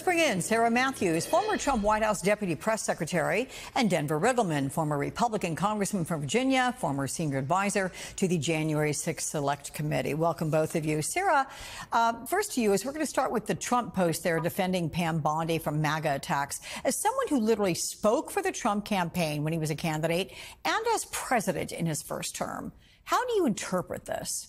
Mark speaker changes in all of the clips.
Speaker 1: Let's bring in Sarah Matthews, former Trump White House Deputy Press Secretary, and Denver Riggleman, former Republican Congressman from Virginia, former senior advisor to the January 6th Select Committee. Welcome, both of you. Sarah, first to you, as we're going to start with the Trump post there defending Pam Bondi from MAGA attacks. As someone who literally spoke for the Trump campaign when he was a candidate and as president in his first term, how do you interpret this?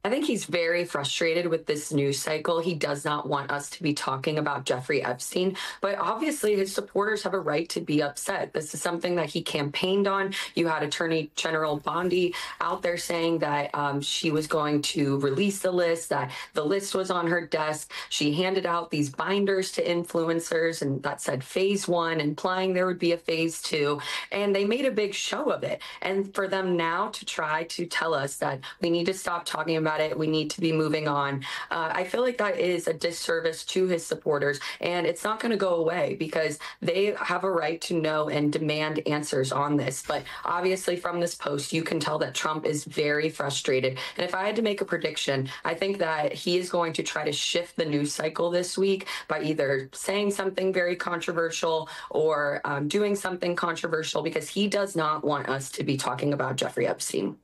Speaker 2: I think he's very frustrated with this news cycle. He does not want us to be talking about Jeffrey Epstein, but obviously his supporters have a right to be upset. This is something that he campaigned on. You had Attorney General Bondi out there saying that she was going to release the list, that the list was on her desk. She handed out these binders to influencers and that said phase 1, implying there would be a phase 2. And they made a big show of it. And for them now to try to tell us that we need to stop talking about it, we need to be moving on. I feel like that is a disservice to his supporters, and it's not going to go away because they have a right to know and demand answers on this. But obviously from this post, you can tell that Trump is very frustrated. And if I had to make a prediction, I think that he is going to try to shift the news cycle this week by either saying something very controversial or doing something controversial because he does not want us to be talking about Jeffrey Epstein.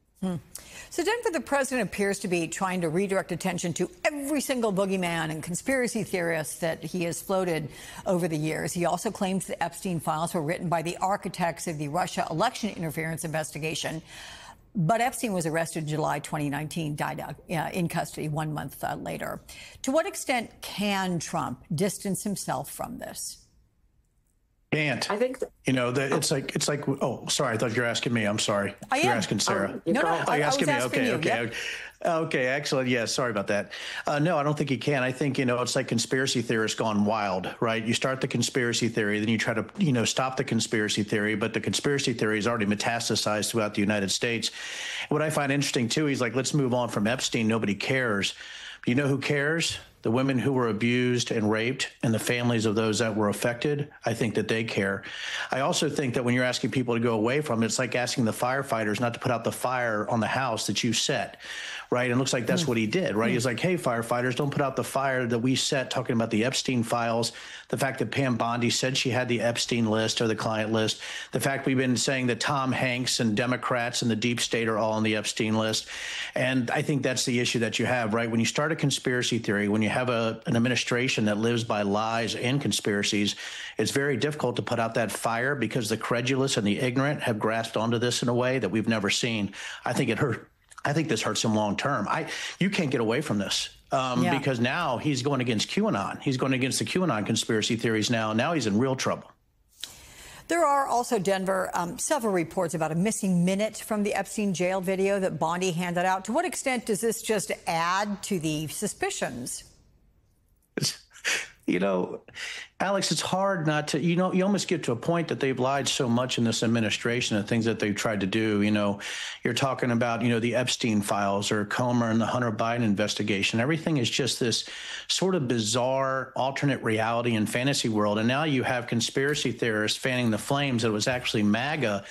Speaker 1: So, Denver, the president appears to be trying to redirect attention to every single boogeyman and conspiracy theorist that he has floated over the years. He also claims the Epstein files were written by the architects of the Russia election interference investigation. But Epstein was arrested in July 2019, died in custody 1 month later. To what extent can Trump distance himself from this?
Speaker 3: Can't.
Speaker 2: I think
Speaker 3: it's like. Oh, sorry. I thought you were asking me. I'm sorry.
Speaker 1: You're
Speaker 3: asking Sarah.
Speaker 1: No,
Speaker 3: you're asking me. Okay.
Speaker 1: Yep.
Speaker 3: Okay. Excellent. Yeah. Sorry about that. No, I don't think he can. I think it's like conspiracy theorists gone wild, right? You start the conspiracy theory, then you try to stop the conspiracy theory, but the conspiracy theory is already metastasized throughout the United States. What I find interesting too, he's like, let's move on from Epstein. Nobody cares. You know who cares? The women who were abused and raped and the families of those that were affected. I think that they care. I also think that when you're asking people to go away from it, it's like asking the firefighters not to put out the fire on the house that you set, right? And it looks like that's what he did, right? He's like, hey, firefighters, don't put out the fire that we set, talking about the Epstein files, the fact that Pam Bondi said she had the Epstein list or the client list, the fact we've been saying that Tom Hanks and Democrats and the deep state are all on the Epstein list. And I think that's the issue that you have, right? When you start a conspiracy theory, when you have an administration that lives by lies and conspiracies, it's very difficult to put out that fire because the credulous and the ignorant have grasped onto this in a way that we've never seen. I think this hurts him long term. You can't get away from this because now he's going against QAnon. He's going against the QAnon conspiracy theories now. Now he's in real trouble.
Speaker 1: There are also, Denver, several reports about a missing minute from the Epstein jail video that Bondi handed out. To what extent does this just add to the suspicions?
Speaker 3: Alex, it's hard not to, you almost get to a point that they've lied so much in this administration and things that they've tried to do. You're talking about, the Epstein files or Comer and the Hunter Biden investigation. Everything is just this sort of bizarre alternate reality and fantasy world. And now you have conspiracy theorists fanning the flames that it was actually MAGA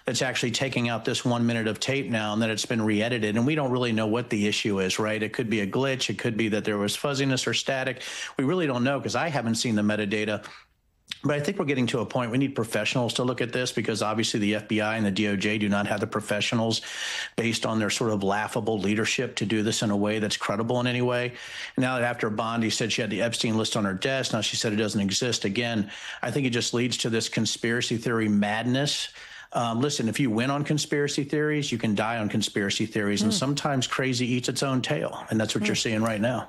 Speaker 3: that's actually taking out this 1 minute of tape now and that it's been re-edited. And we don't really know what the issue is, right? It could be a glitch. It could be that there was fuzziness or static. We really don't know because I haven't seen the metadata. But I think we're getting to a point we need professionals to look at this because obviously the FBI and the DOJ do not have the professionals based on their sort of laughable leadership to do this in a way that's credible in any way. And now that after Bondi said she had the Epstein list on her desk, now she said it doesn't exist again, I think it just leads to this conspiracy theory madness. Listen, if you win on conspiracy theories, you can die on conspiracy theories. And sometimes crazy eats its own tail. And that's what you're seeing right now.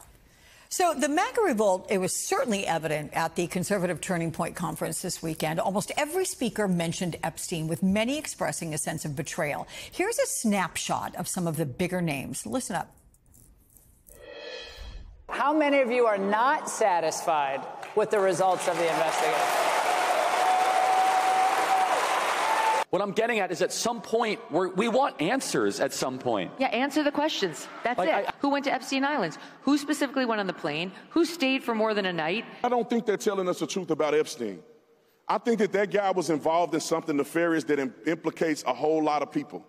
Speaker 1: So the MAGA revolt, it was certainly evident at the Conservative Turning Point conference this weekend. Almost every speaker mentioned Epstein, with many expressing a sense of betrayal. Here's a snapshot of some of the bigger names. Listen up.
Speaker 4: How many of you are not satisfied with the results of the investigation?
Speaker 5: What I'm getting at is at some point, we want answers at some point.
Speaker 6: Yeah, answer the questions. That's it. Who went to Epstein Islands? Who specifically went on the plane? Who stayed for more than a night?
Speaker 7: I don't think they're telling us the truth about Epstein. I think that guy was involved in something nefarious that implicates a whole lot of people.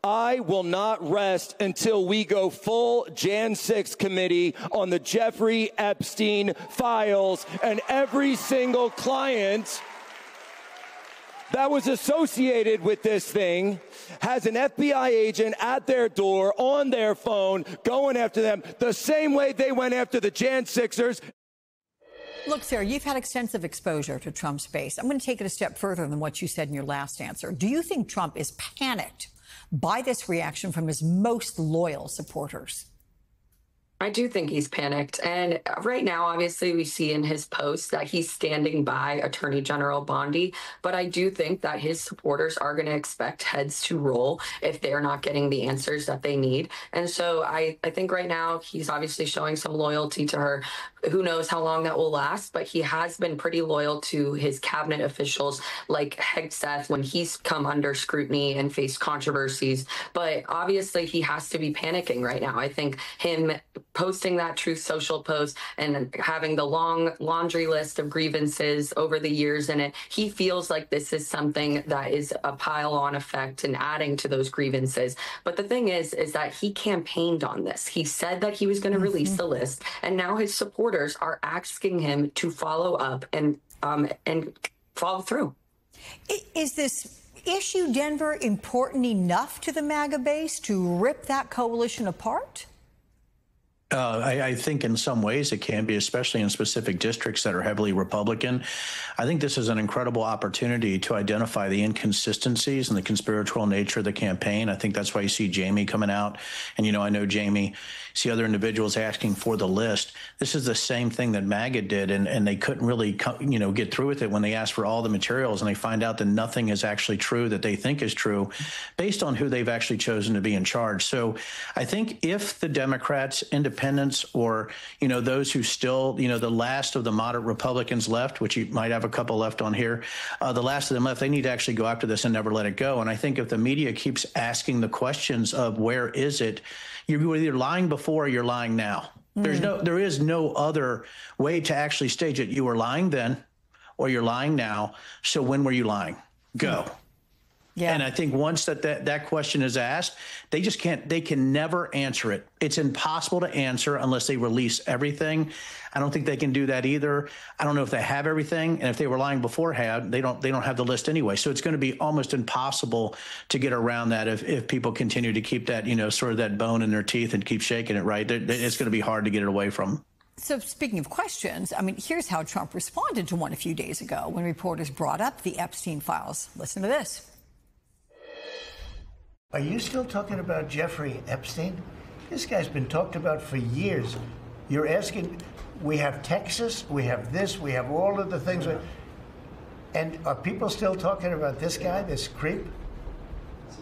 Speaker 8: I will not rest until we go full Jan 6 committee on the Jeffrey Epstein files and every single client that was associated with this thing has an FBI agent at their door on their phone going after them the same way they went after the Jan 6ers.
Speaker 1: Look, Sarah, you've had extensive exposure to Trump's base. I'm going to take it a step further than what you said in your last answer. Do you think Trump is panicked by this reaction from his most loyal supporters?
Speaker 2: I do think he's panicked. And right now, obviously, we see in his post that he's standing by Attorney General Bondi. But I do think that his supporters are going to expect heads to roll if they're not getting the answers that they need. And so I think right now he's obviously showing some loyalty to her. Who knows how long that will last, but he has been pretty loyal to his cabinet officials like Hegseth when he's come under scrutiny and faced controversies. But obviously he has to be panicking right now. I think him posting that Truth Social post and having the long laundry list of grievances over the years in it, he feels like this is something that is a pile-on effect and adding to those grievances. But the thing is that he campaigned on this. He said that he was going to release the list, and now his supporters are asking him to follow up and follow through.
Speaker 1: Is this issue, Denver, important enough to the MAGA base to rip that coalition apart?
Speaker 3: I think in some ways it can be, especially in specific districts that are heavily Republican. I think this is an incredible opportunity to identify the inconsistencies and the conspiratorial nature of the campaign. I think that's why you see Jamie coming out. And, you know, I know Jamie, see other individuals asking for the list. This is the same thing that MAGA did, and they couldn't really, get through with it when they asked for all the materials, and they find out that nothing is actually true that they think is true based on who they've actually chosen to be in charge. So I think if the Democrats, independents, or, those who still, the last of the moderate Republicans left, which you might have a couple left on here, the last of them left, they need to actually go after this and never let it go. And I think if the media keeps asking the questions of where is it, you're either lying before or you're lying now. There is no other way to actually stage it. You were lying then or you're lying now. So when were you lying? Go. Yeah. And I think once that question is asked, they just can't, they can never answer it. It's impossible to answer unless they release everything. I don't think they can do that either. I don't know if they have everything. And if they were lying beforehand, they don't have the list anyway. So it's going to be almost impossible to get around that if people continue to keep that, sort of that bone in their teeth and keep shaking it, right? It's going to be hard to get it away from them.
Speaker 1: So speaking of questions, here's how Trump responded to one a few days ago when reporters brought up the Epstein files. Listen to this.
Speaker 9: Are you still talking about Jeffrey Epstein? This guy's been talked about for years. You're asking, we have Texas, we have this, we have all of the things. And are people still talking about this guy, this creep?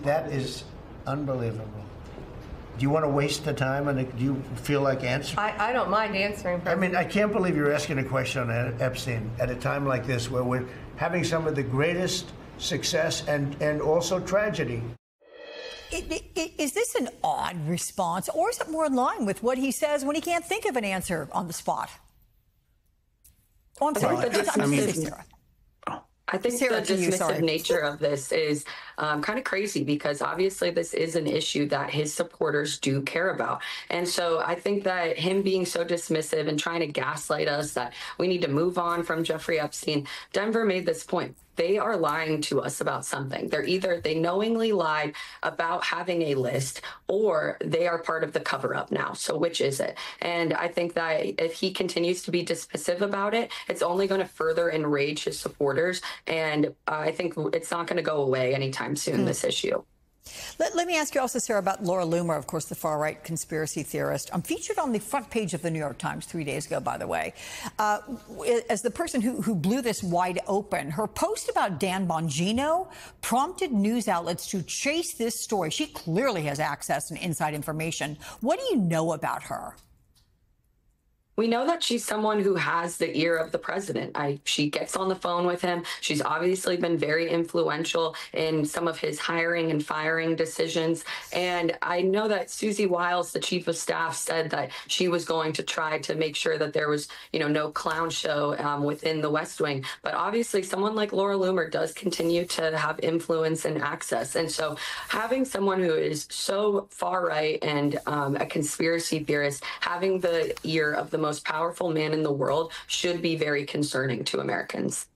Speaker 9: That is unbelievable. Do you want to waste the time, and do you feel like answering?
Speaker 10: I don't mind answering.
Speaker 9: I can't believe you're asking a question on Epstein at a time like this where we're having some of the greatest success and also tragedy.
Speaker 1: Is this an odd response, or is it more in line with what he says when he can't think of an answer on the spot? Oh, I'm sorry.
Speaker 2: I think the dismissive nature of this is kind of crazy, because obviously this is an issue that his supporters do care about. And so I think that him being so dismissive and trying to gaslight us that we need to move on from Jeffrey Epstein, Denver made this point. They are lying to us about something. They knowingly lied about having a list, or they are part of the cover-up now. So which is it? And I think that if he continues to be dismissive about it, it's only going to further enrage his supporters. And I think it's not going to go away anytime soon, this issue.
Speaker 1: Let me ask you also, Sarah, about Laura Loomer, of course, the far-right conspiracy theorist. Featured on the front page of the New York Times 3 days ago, by the way, as the person who blew this wide open. Her post about Dan Bongino prompted news outlets to chase this story. She clearly has access and inside information. What do you know about her?
Speaker 2: We know that she's someone who has the ear of the president. She gets on the phone with him. She's obviously been very influential in some of his hiring and firing decisions. And I know that Susie Wiles, the chief of staff, said that she was going to try to make sure that there was, no clown show within the West Wing. But obviously, someone like Laura Loomer does continue to have influence and access. And so having someone who is so far right and a conspiracy theorist, having the ear of the most powerful man in the world should be very concerning to Americans.